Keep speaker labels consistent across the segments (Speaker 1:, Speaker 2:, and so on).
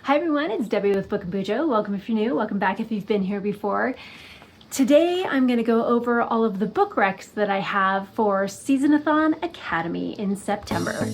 Speaker 1: Hi everyone, it's Debbie with BookandBujo. Welcome if you're new, welcome back if you've been here before. Today I'm going to go over all of the book recs that I have for SeasonAthon Academy in September.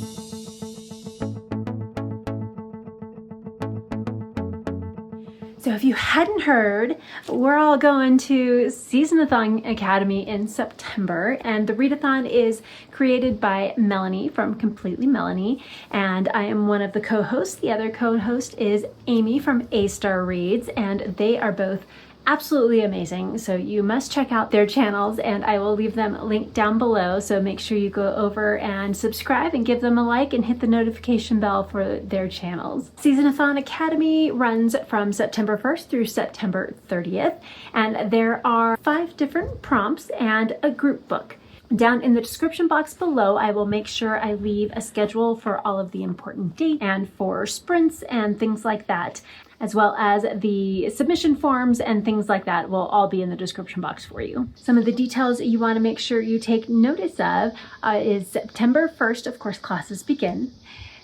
Speaker 1: So if you hadn't heard, we're all going to SeasonAthon Academy in September, and the readathon is created by Melanie from CompletelyMelanie, and I am one of the co-hosts. The other co-host is Amy from A-Star Reads, and they are both absolutely amazing. So you must check out their channels, and I will leave them linked down below. So make sure you go over and subscribe and give them a like and hit the notification bell for their channels. SeasonAthon Academy runs from September 1st through September 30th, and there are 5 different prompts and a group book. Down in the description box below, I will make sure I leave a schedule for all of the important dates and for sprints and things like that, as well as the submission forms and things like that will all be in the description box for you. Some of the details you want to make sure you take notice of is September 1st, of course, classes begin.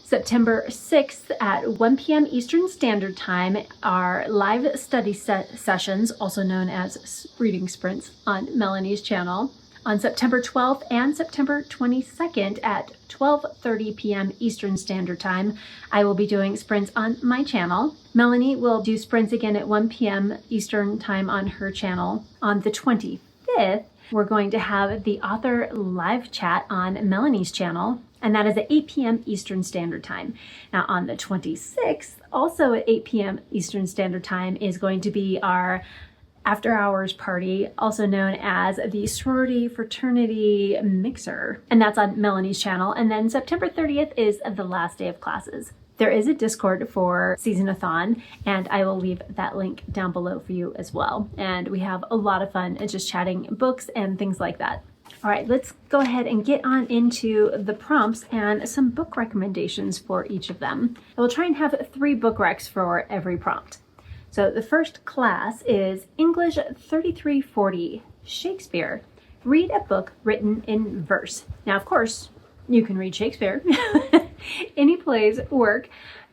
Speaker 1: September 6th at 1 p.m. Eastern Standard Time are live study sessions, also known as reading sprints, on Melanie's channel. On September 12th and September 22nd at 12:30 p.m. Eastern Standard Time, I will be doing sprints on my channel. Melanie will do sprints again at 1 p.m. Eastern Time on her channel. On the 25th, we're going to have the author live chat on Melanie's channel, and that is at 8 p.m. Eastern Standard Time. Now on the 26th, also at 8 p.m. Eastern Standard Time, is going to be our after hours party, also known as the Sorority Fraternity Mixer, and that's on Melanie's channel. And then September 30th is the last day of classes. There is a Discord for SeasonAthon, and I will leave that link down below for you as well. And we have a lot of fun just chatting books and things like that. All right, let's go ahead and get on into the prompts and some book recommendations for each of them. I will try and have 3 book recs for every prompt. So the first class is English 3340, Shakespeare. Read a book written in verse. Now, of course, you can read Shakespeare. Any plays work,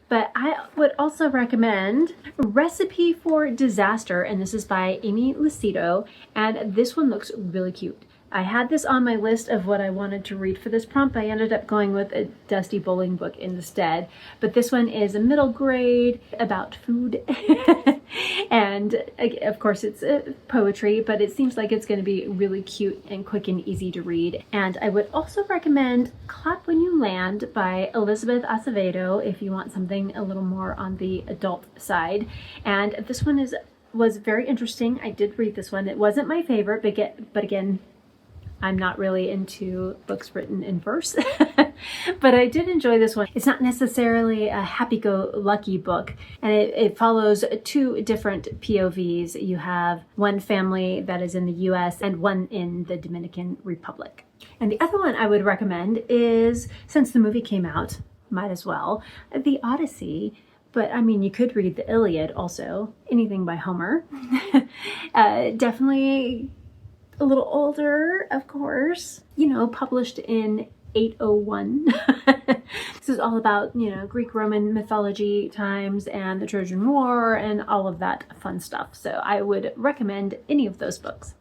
Speaker 1: but I would also recommend Recipe for Disaster, and this is by Amy Lucido, and this one looks really cute. I had this on my list of what I wanted to read for this prompt. I ended up going with a Dusty Bowling book instead, but this one is a middle grade about food. And of course it's poetry, but it seems like it's going to be really cute and quick and easy to read. And I would also recommend Clap When You Land by Elizabeth Acevedo if you want something a little more on the adult side. And this one was very interesting. I did read this one. It wasn't my favorite, but again, I'm not really into books written in verse, but I did enjoy this one. It's not necessarily a happy-go-lucky book, and it follows 2 different POVs. You have one family that is in the US and one in the Dominican Republic. And the other one I would recommend is, since the movie came out, might as well, The Odyssey. But I mean, you could read the Iliad also, anything by Homer. Definitely a little older, of course, published in 801. This is all about, Greek Roman mythology times and the Trojan War and all of that fun stuff. So I would recommend any of those books.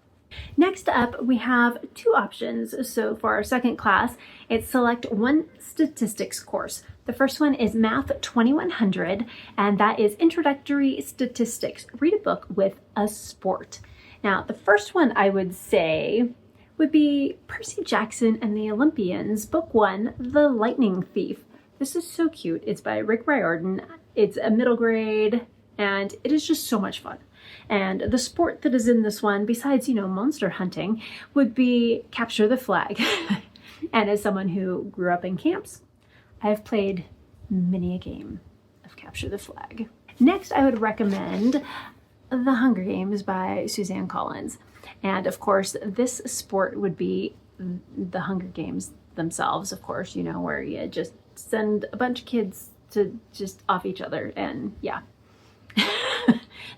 Speaker 1: Next up, we have 2 options. So for our second class, it's select one statistics course. The first one is Math 2100, and that is Introductory Statistics. Read a book with a sport. Now, the first one I would say would be Percy Jackson and the Olympians, Book 1, The Lightning Thief. This is so cute. It's by Rick Riordan. It's a middle grade, and it is just so much fun. And the sport that is in this one, besides, monster hunting, would be Capture the Flag. And as someone who grew up in camps, I have played many a game of Capture the Flag. Next, I would recommend The Hunger Games by Suzanne Collins. And of course, this sport would be the Hunger Games themselves, of course, where you just send a bunch of kids to just off each other, and yeah.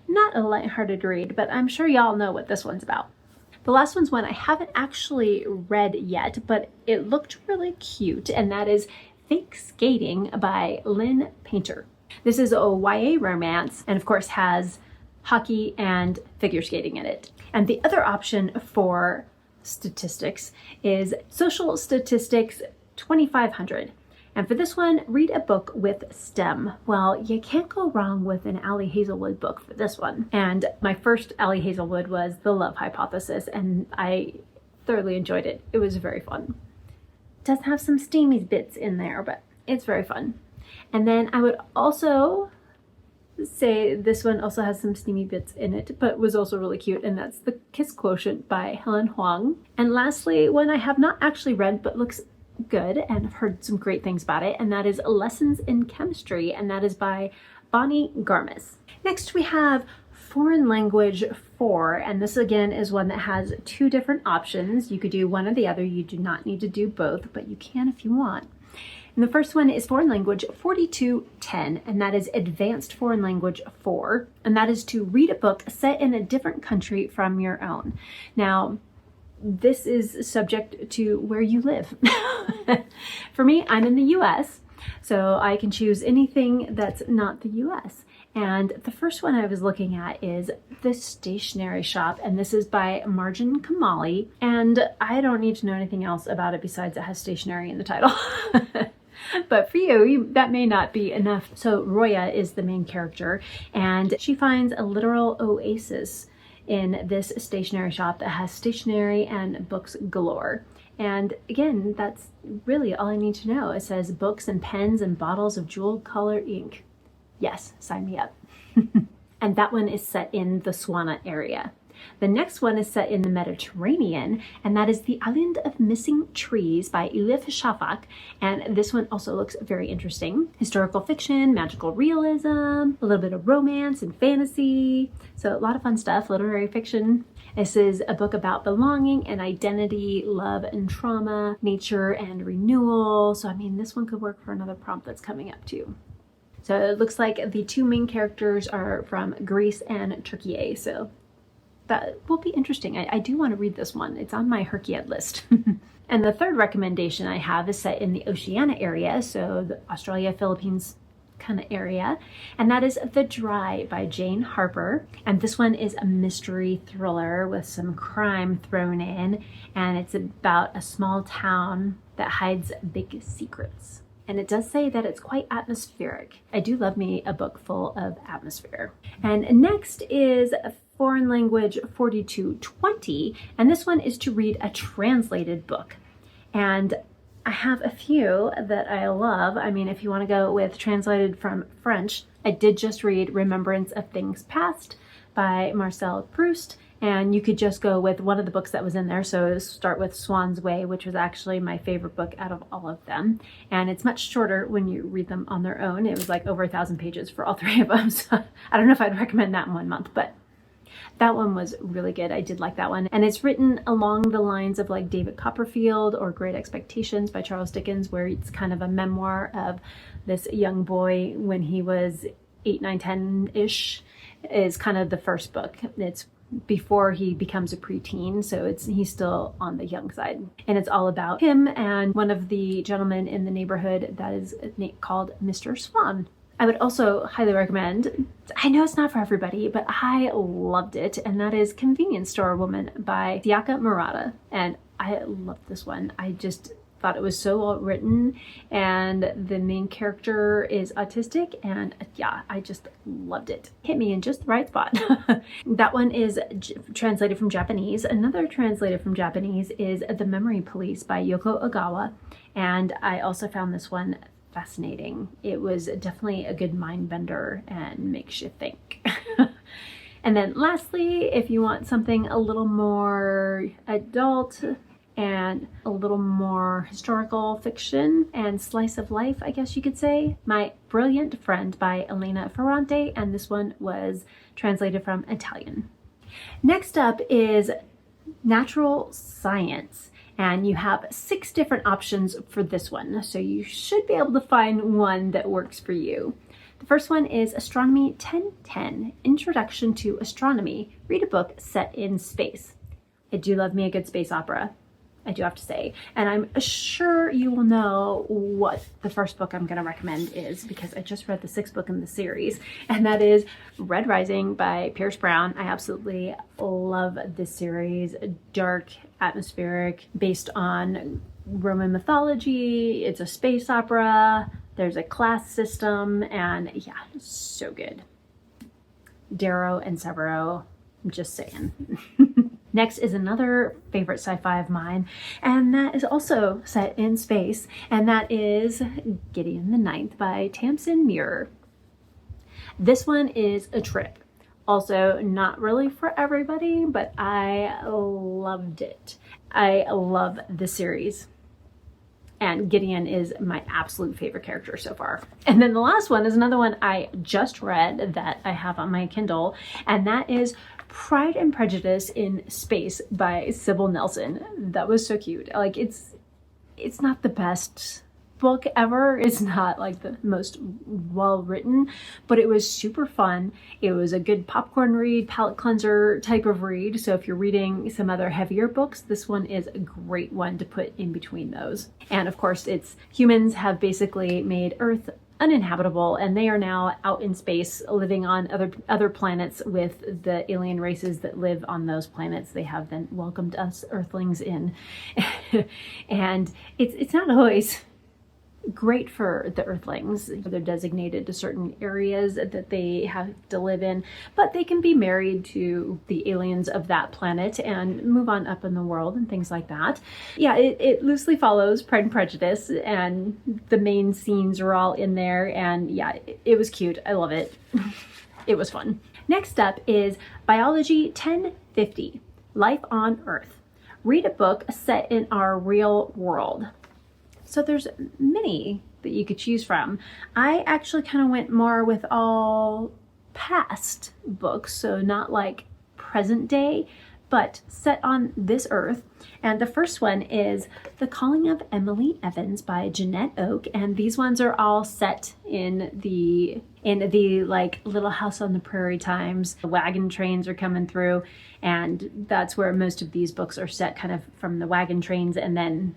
Speaker 1: Not a lighthearted read, but I'm sure y'all know what this one's about. The last one's one I haven't actually read yet, but it looked really cute, and that is Fake Skating by Lynn Painter. This is a YA romance and of course has hockey and figure skating in it. And the other option for statistics is Social Statistics 2500. And for this one, read a book with STEM. Well, you can't go wrong with an Ali Hazelwood book for this one. And my first Ali Hazelwood was The Love Hypothesis, and I thoroughly enjoyed it. It was very fun. It does have some steamy bits in there, but it's very fun. And then I would also say this one also has some steamy bits in it, but was also really cute, and that's The Kiss Quotient by Helen Huang. And lastly, one I have not actually read but looks good and I've heard some great things about it, and that is Lessons in Chemistry, and that is by Bonnie Garmis. Next we have Foreign Language 4, and this again is one that has two different options. You could do one or the other. You do not need to do both, but you can if you want. And the first one is Foreign Language 4210, and that is Advanced Foreign Language 4, and that is to read a book set in a different country from your own. Now, this is subject to where you live. For me, I'm in the US, so I can choose anything that's not the US. And the first one I was looking at is The Stationery Shop, and this is by Marjan Kamali, and I don't need to know anything else about it besides it has stationery in the title. But for you, that may not be enough. So Roya is the main character, and she finds a literal oasis in this stationery shop that has stationery and books galore. And again, that's really all I need to know. It says books and pens and bottles of jeweled color ink. Yes, sign me up. And that one is set in the Swana area. The next one is set in the Mediterranean, and that is The Island of Missing Trees by Elif Shafak. And this one also looks very interesting. Historical fiction, magical realism, a little bit of romance and fantasy. So a lot of fun stuff, literary fiction. This is a book about belonging and identity, love and trauma, nature and renewal. So I mean, this one could work for another prompt that's coming up too. So it looks like the two main characters are from Greece and Turkey. So that will be interesting. I do want to read this one. It's on my Herkiad list. And the third recommendation I have is set in the Oceania area, so the Australia, Philippines kind of area, and that is The Dry by Jane Harper. And this one is a mystery thriller with some crime thrown in, and it's about a small town that hides big secrets. And it does say that it's quite atmospheric. I do love me a book full of atmosphere. And next is Foreign Language 4220, and this one is to read a translated book. And I have a few that I love. I mean, if you want to go with translated from French, I did just read Remembrance of Things Past by Marcel Proust, and you could just go with one of the books that was in there. So start with Swan's Way, which was actually my favorite book out of all of them. And it's much shorter when you read them on their own. It was like over 1,000 pages for all three of them. So I don't know if I'd recommend that in 1 month, but that one was really good. I did like that one. And it's written along the lines of like David Copperfield or Great Expectations by Charles Dickens, where it's kind of a memoir of this young boy when he was 8, 9, 10-ish is kind of the first book. It's before he becomes a preteen, so he's still on the young side. And it's all about him and one of the gentlemen in the neighborhood that is called Mr. Swan. I would also highly recommend, I know it's not for everybody, but I loved it, and that is Convenience Store Woman by Siaka Murata. And I loved this one. I just thought it was so well written, and the main character is autistic, and yeah, I just loved it. Hit me in just the right spot. That one is translated from Japanese. Another translated from Japanese is The Memory Police by Yoko Ogawa, and I also found this one fascinating. It was definitely a good mind bender and makes you think. And then lastly, if you want something a little more adult and a little more historical fiction and slice of life, I guess you could say, My Brilliant Friend by Elena Ferrante, and this one was translated from Italian. Next up is Natural Science. And you have 6 different options for this one, so you should be able to find one that works for you. The first one is Astronomy 1010, Introduction to Astronomy. Read a book set in space. I do love me a good space opera. I do have to say. And I'm sure you will know what the first book I'm going to recommend is, because I just read the 6th book in the series, and that is Red Rising by Pierce Brown. I absolutely love this series. Dark, atmospheric, based on Roman mythology. It's a space opera. There's a class system, and yeah, so good. Darrow and Severo, I'm just saying. Next is another favorite sci-fi of mine, and that is also set in space, and that is Gideon the Ninth by Tamsin Muir. This one is a trip. Also, not really for everybody, but I loved it. I love the series. And Gideon is my absolute favorite character so far. And then the last one is another one I just read that I have on my Kindle, and that is Pride and Prejudice in Space by Sybil Nelson. That was so cute. Like, it's not the best book ever. It's not like the most well written, but it was super fun. It was a good popcorn read, palate cleanser type of read. So if you're reading some other heavier books, this one is a great one to put in between those. And of course, it's humans have basically made Earth uninhabitable, and they are now out in space living on other planets with the alien races that live on those planets. They have then welcomed us Earthlings in. And it's not always great for the Earthlings. They're designated to certain areas that they have to live in, but they can be married to the aliens of that planet and move on up in the world and things like that. Yeah, it loosely follows Pride and Prejudice, and the main scenes are all in there, and yeah, it was cute. I love it. It was fun. Next up is Biology 1050, Life on Earth. Read a book set in our real world. So there's many that you could choose from. I actually kind of went more with all past books, so not like present day, but set on this earth. And the first one is The Calling of Emily Evans by Jeanette Oke, and these ones are all set in the like Little House on the Prairie times. The wagon trains are coming through, and that's where most of these books are set, kind of from the wagon trains and then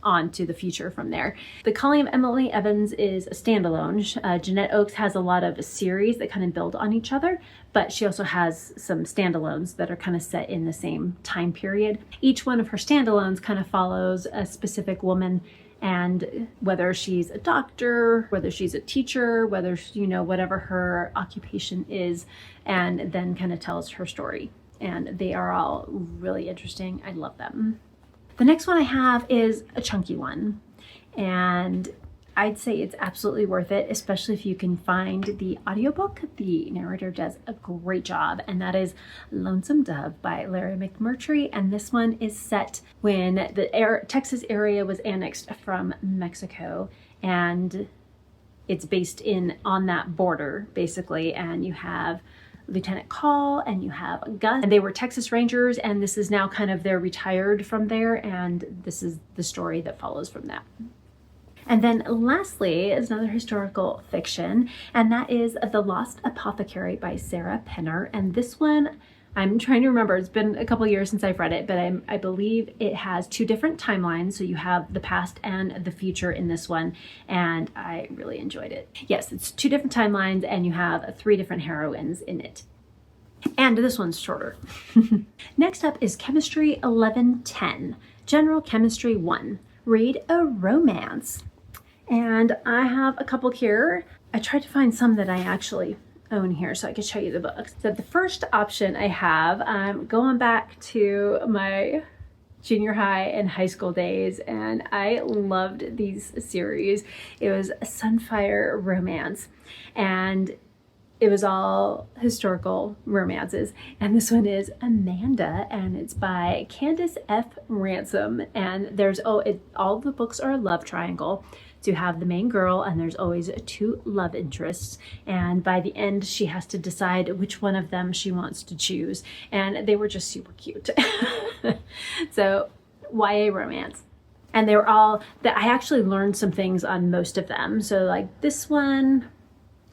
Speaker 1: on to the future from there. The Calling of Emily Evans is a standalone. Jeanette Oke has a lot of series that kind of build on each other, but she also has some standalones that are kind of set in the same time period. Each one of her standalones kind of follows a specific woman, and whether she's a doctor, whether she's a teacher, whether, you know, whatever her occupation is, and then kind of tells her story. And they are all really interesting. I love them. The next one I have is a chunky one, and I'd say it's absolutely worth it, especially if you can find the audiobook. The narrator does a great job, and that is Lonesome Dove by Larry McMurtry, and this one is set when the Texas area was annexed from Mexico, and it's based on that border, basically, and you have Lieutenant Call and you have Gus, and they were Texas Rangers, and this is now kind of they're retired from there, and this is the story that follows from that. And then lastly is another historical fiction, and that is The Lost Apothecary by Sarah Penner, and this one I'm trying to remember, it's been a couple years since I've read it, but I believe it has 2 different timelines. So you have the past and the future in this one, and I really enjoyed it. Yes, it's 2 different timelines, and you have 3 different heroines in it. And this one's shorter. Next up is Chemistry 1110, General Chemistry 1, Read a Romance. And I have a couple here. I tried to find some that I actually own here so I could show you the books. So the first option I have, I'm going back to my junior high and high school days, and I loved these series. It was a Sunfire Romance, and it was all historical romances. And this one is Amanda, and it's by Candace F. Ransom. And there's all the books are a love triangle. So you have the main girl, and there's always 2 love interests, and by the end she has to decide which one of them she wants to choose, and they were just super cute. So YA romance, and they were all that I actually learned some things on most of them. So like this one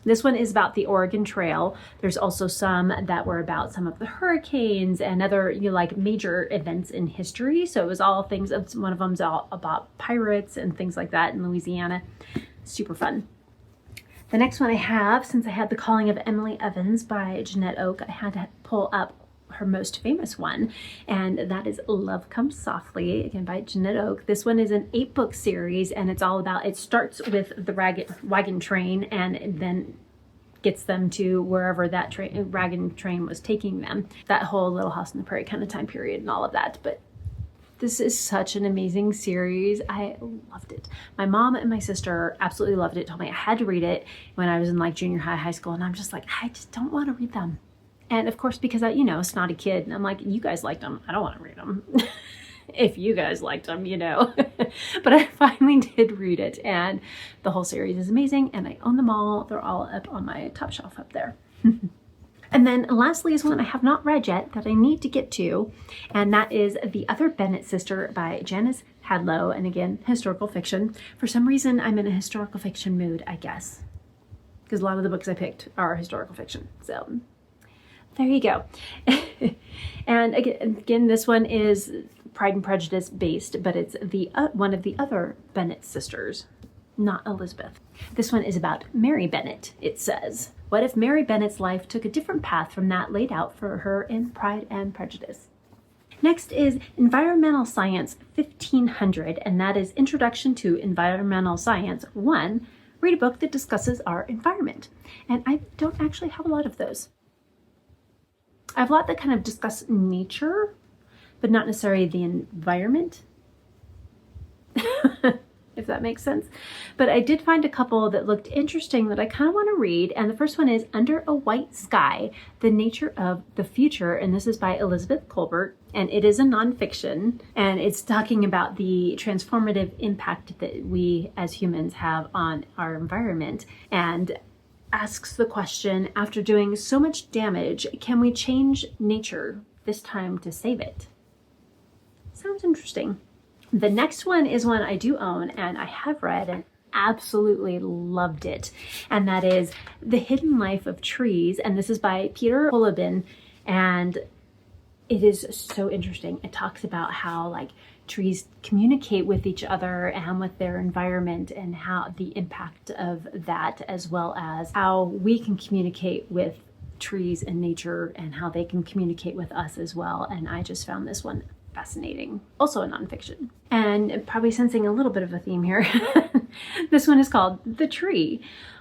Speaker 1: This one is about the Oregon Trail. There's also some that were about some of the hurricanes and other, like major events in history. So it was all things, one of them's all about pirates and things like that in Louisiana. Super fun. The next one I have, since I had The Calling of Emily Evans by Jeanette Oke, I had to pull up her most famous one, and that is Love Comes Softly, again by Jeanette Oke. This one is an 8-book series, and it's all about, it starts with the wagon train and then gets them to wherever that wagon train was taking them. That whole Little House on the Prairie kind of time period and all of that. But this is such an amazing series. I loved it. My mom and my sister absolutely loved it, told me I had to read it when I was in like junior high, high school, and I'm just like, I just don't want to read them. And of course, because I, snotty kid, and I'm like, you guys liked them. I don't want to read them. If you guys liked them, But I finally did read it, and the whole series is amazing, and I own them all. They're all up on my top shelf up there. And then lastly is one I have not read yet that I need to get to, and that is The Other Bennett Sister by Janice Hadlow, and again, historical fiction. For some reason, I'm in a historical fiction mood, I guess, because a lot of the books I picked are historical fiction. So there you go. And again, this one is Pride and Prejudice based, but it's one of the other Bennett sisters, not Elizabeth. This one is about Mary Bennett, it says. What if Mary Bennett's life took a different path from that laid out for her in Pride and Prejudice? Next is Environmental Science 1500, and that is Introduction to Environmental Science 1. Read a book that discusses our environment. And I don't actually have a lot of those. I have a lot that kind of discuss nature, but not necessarily the environment, if that makes sense. But I did find a couple that looked interesting that I kind of want to read. And the first one is Under a White Sky, The Nature of the Future. And this is by Elizabeth Colbert. And it is a nonfiction. And it's talking about the transformative impact that we as humans have on our environment. And asks the question, after doing so much damage, can we change nature this time to save it? Sounds interesting. The next one is one I do own and I have read and absolutely loved it. And that is The Hidden Life of Trees. And this is by Peter Holobin. And it is so interesting. It talks about how trees communicate with each other and with their environment and how the impact of that, as well as how we can communicate with trees and nature and how they can communicate with us as well. And I just found this one fascinating. Also a nonfiction. And probably sensing a little bit of a theme here. This one is called The Tree,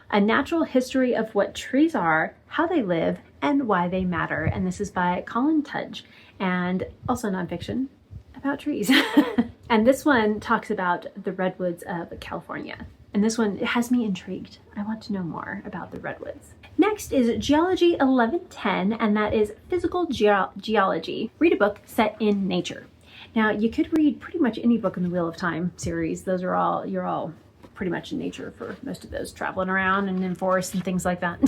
Speaker 1: A Natural History of What Trees Are, How They Live, and Why They Matter. And this is by Colin Tudge, and also nonfiction about trees. And this one talks about the redwoods of California. And this one has me intrigued. I want to know more about the redwoods. Next is Geology 1110, and that is Physical Geology. Read a book set in nature. Now, you could read pretty much any book in the Wheel of Time series. Those are all, you're all pretty much in nature for most of those, traveling around and in forests and things like that.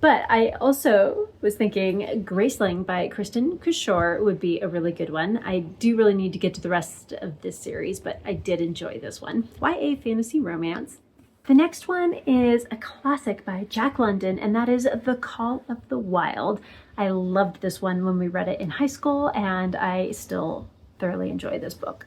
Speaker 1: But I also was thinking Graceling by Kristen Kushor would be a really good one. I do really need to get to the rest of this series, but I did enjoy this one. YA fantasy romance. The next one is a classic by Jack London, and that is The Call of the Wild. I loved this one when we read it in high school, and I still thoroughly enjoy this book.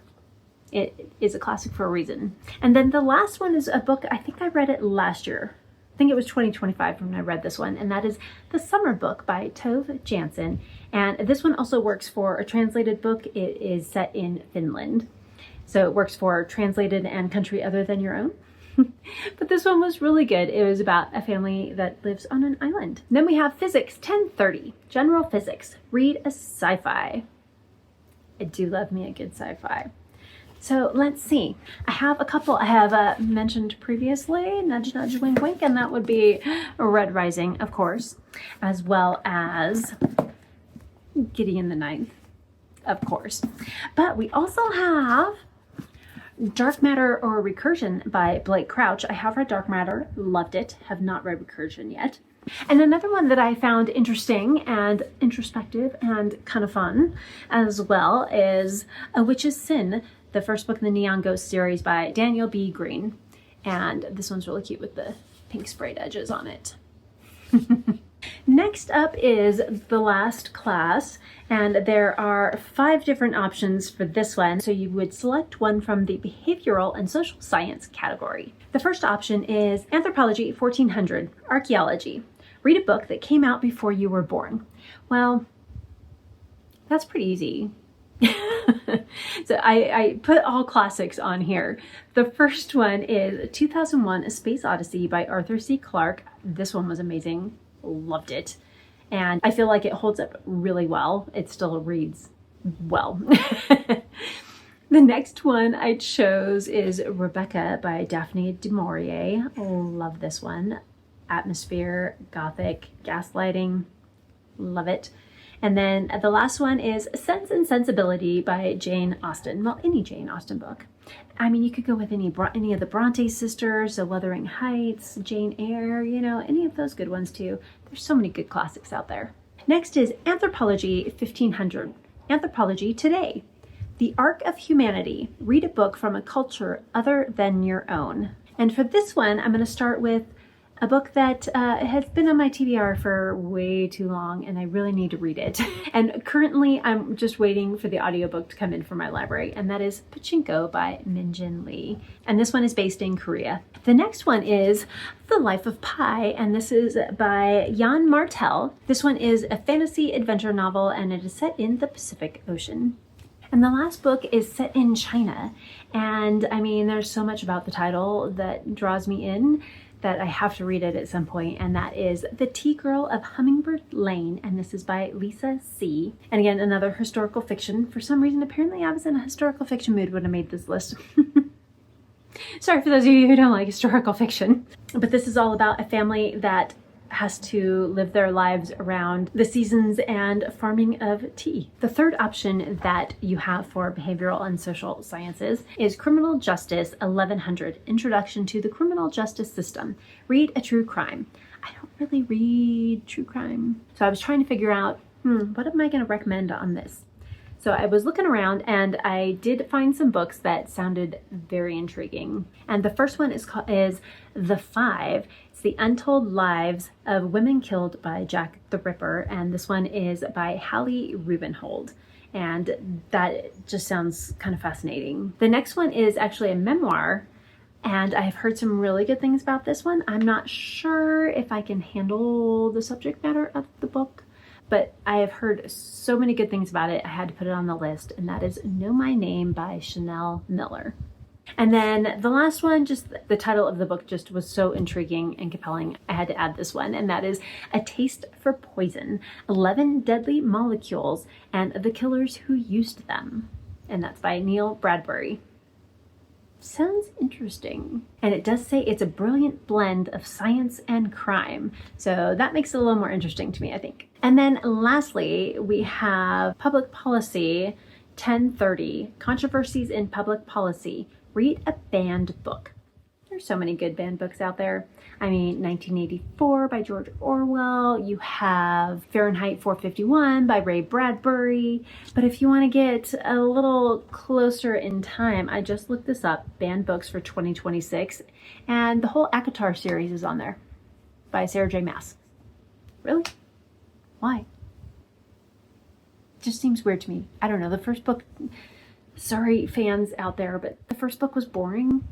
Speaker 1: It is a classic for a reason. And then the last one is a book, I think I read it last year. I think it was 2025 when I read this one, and that is The Summer Book by Tove Jansson. And this one also works for a translated book. It is set in Finland. So it works for translated and country other than your own. But this one was really good. It was about a family that lives on an island. Then we have Physics 1030, General Physics. Read a sci-fi. I do love me a good sci-fi. So let's see. I have a couple I have mentioned previously, nudge, nudge, wink, wink, and that would be Red Rising, of course, as well as Gideon the Ninth, of course. But we also have Dark Matter or Recursion by Blake Crouch. I have read Dark Matter, loved it, have not read Recursion yet. And another one that I found interesting and introspective and kind of fun as well is A Witch's Sin, the first book in the Neon Ghost series by Daniel B. Green. And this one's really cute with the pink sprayed edges on it. Next up is the last class, and there are 5 different options for this one. So you would select one from the behavioral and social science category. The first option is Anthropology 1400, Archaeology. Read a book that came out before you were born. Well, that's pretty easy. So I put all classics on here. The first one is 2001: A Space Odyssey by Arthur C. Clarke. This one was amazing. Loved it. And I feel like it holds up really well. It still reads well. The next one I chose is Rebecca by Daphne du Maurier. Love this one. Atmosphere, gothic, gaslighting. Love it. And then the last one is Sense and Sensibility by Jane Austen. Well, any Jane Austen book. I mean, you could go with any of the Bronte sisters, The Wuthering Heights, Jane Eyre, you know, any of those good ones too. There's so many good classics out there. Next is Anthropology 1500, Anthropology Today. The Arc of Humanity. Read a book from a culture other than your own. And for this one, I'm going to start with a book that has been on my TBR for way too long, and I really need to read it. And currently I'm just waiting for the audiobook to come in from my library, and that is Pachinko by Min-Jin Lee. And this one is based in Korea. The next one is The Life of Pi, and this is by Jan Martel. This one is a fantasy adventure novel, and it is set in the Pacific Ocean. And the last book is set in China. And I mean, there's so much about the title that draws me in that I have to read it at some point, and that is The Tea Girl of Hummingbird Lane, and this is by Lisa C. And again, another historical fiction. For some reason, apparently I was in a historical fiction mood when I made this list. Sorry for those of you who don't like historical fiction. But this is all about a family that has to live their lives around the seasons and farming of tea. The third option that you have for behavioral and social sciences is Criminal Justice 1100, Introduction to the Criminal Justice System. Read a true crime. I don't really read true crime. So I was trying to figure out, what am I going to recommend on this? So I was looking around and I did find some books that sounded very intriguing. And the first one is The Five. It's The Untold Lives of Women Killed by Jack the Ripper. And this one is by Hallie Rubenhold. And that just sounds kind of fascinating. The next one is actually a memoir. And I've heard some really good things about this one. I'm not sure if I can handle the subject matter of the book, but I have heard so many good things about it, I had to put it on the list, and that is Know My Name by Chanel Miller. And then the last one, just the title of the book just was so intriguing and compelling, I had to add this one, and that is A Taste for Poison, 11 Deadly Molecules and the Killers Who Used Them. And that's by Neil Bradbury. Sounds interesting. And it does say it's a brilliant blend of science and crime. So that makes it a little more interesting to me, I think. And then lastly, we have Public Policy 1030, Controversies in Public Policy. Read a banned book. There's so many good banned books out there. I mean, 1984 by George Orwell. You have Fahrenheit 451 by Ray Bradbury. But if you want to get a little closer in time, I just looked this up, banned books for 2026. And the whole ACOTAR series is on there by Sarah J. Maas. Really? Why? It just seems weird to me. I don't know. The first book, sorry fans out there, but the first book was boring.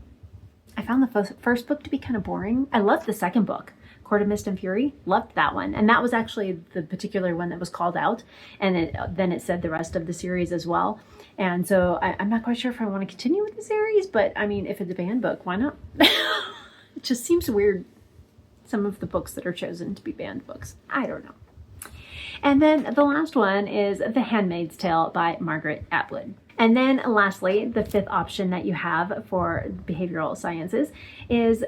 Speaker 1: I found the first book to be kind of boring. I loved the second book, Court of Mist and Fury. Loved that one. And that was actually the particular one that was called out. And then it said the rest of the series as well. And so I'm not quite sure if I want to continue with the series, but I mean, if it's a banned book, why not? It just seems weird, some of the books that are chosen to be banned books. I don't know. And then the last one is The Handmaid's Tale by Margaret Atwood. And then lastly, the fifth option that you have for behavioral sciences is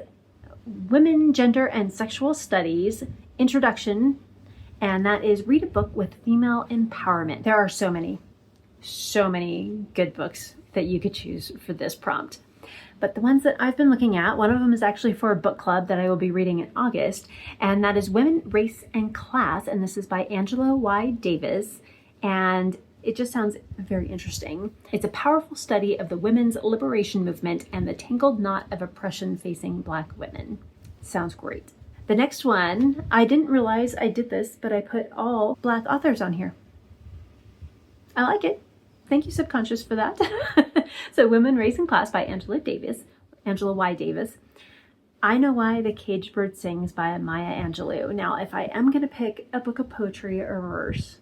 Speaker 1: Women, Gender, and Sexual Studies Introduction, and that is Read a Book with Female Empowerment. There are so many good books that you could choose for this prompt. But the ones that I've been looking at, one of them is actually for a book club that I will be reading in August, and that is Women, Race, and Class, and this is by Angela Y. Davis, and it just sounds very interesting. It's a powerful study of the women's liberation movement and the tangled knot of oppression facing Black women. Sounds great. The next one, I didn't realize I did this, but I put all Black authors on here. I like it. Thank you, Subconscious, for that. So Women, Race, and Class by Angela Y. Davis. I Know Why the Caged Bird Sings by Maya Angelou. Now, if I am going to pick a book of poetry or verse,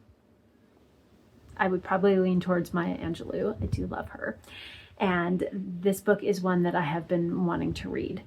Speaker 1: I would probably lean towards Maya Angelou. I do love her. And this book is one that I have been wanting to read.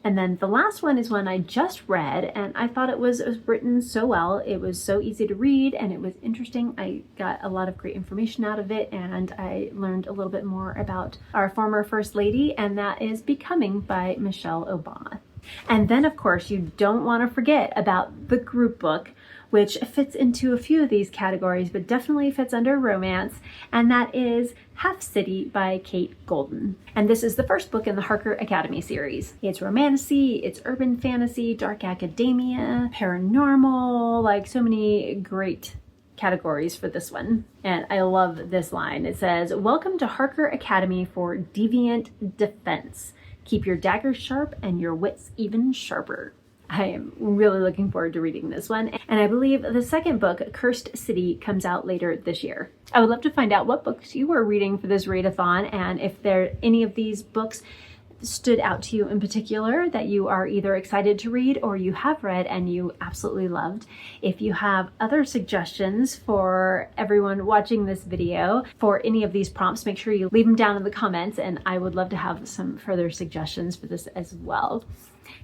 Speaker 1: And then the last one is one I just read, and I thought it was written so well. It was so easy to read, and it was interesting. I got a lot of great information out of it, and I learned a little bit more about our former First Lady, and that is Becoming by Michelle Obama. And then, of course, you don't want to forget about the group book, which fits into a few of these categories, but definitely fits under romance, and that is Half City by Kate Golden. And this is the first book in the Harker Academy series. It's romantasy, it's urban fantasy, dark academia, paranormal, like so many great categories for this one. And I love this line. It says, "Welcome to Harker Academy for Deviant Defense. Keep your daggers sharp and your wits even sharper." I am really looking forward to reading this one. And I believe the second book, Cursed City, comes out later this year. I would love to find out what books you were reading for this readathon, and if any of these books stood out to you in particular that you are either excited to read or you have read and you absolutely loved. If you have other suggestions for everyone watching this video for any of these prompts, make sure you leave them down in the comments, and I would love to have some further suggestions for this as well,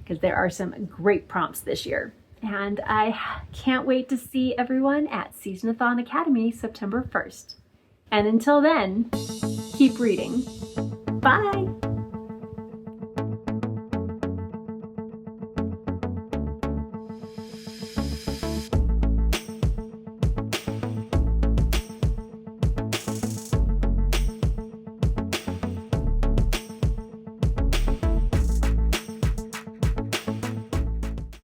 Speaker 1: because there are some great prompts this year. And I can't wait to see everyone at SeasonAthon Academy September 1st. And until then, keep reading. Bye!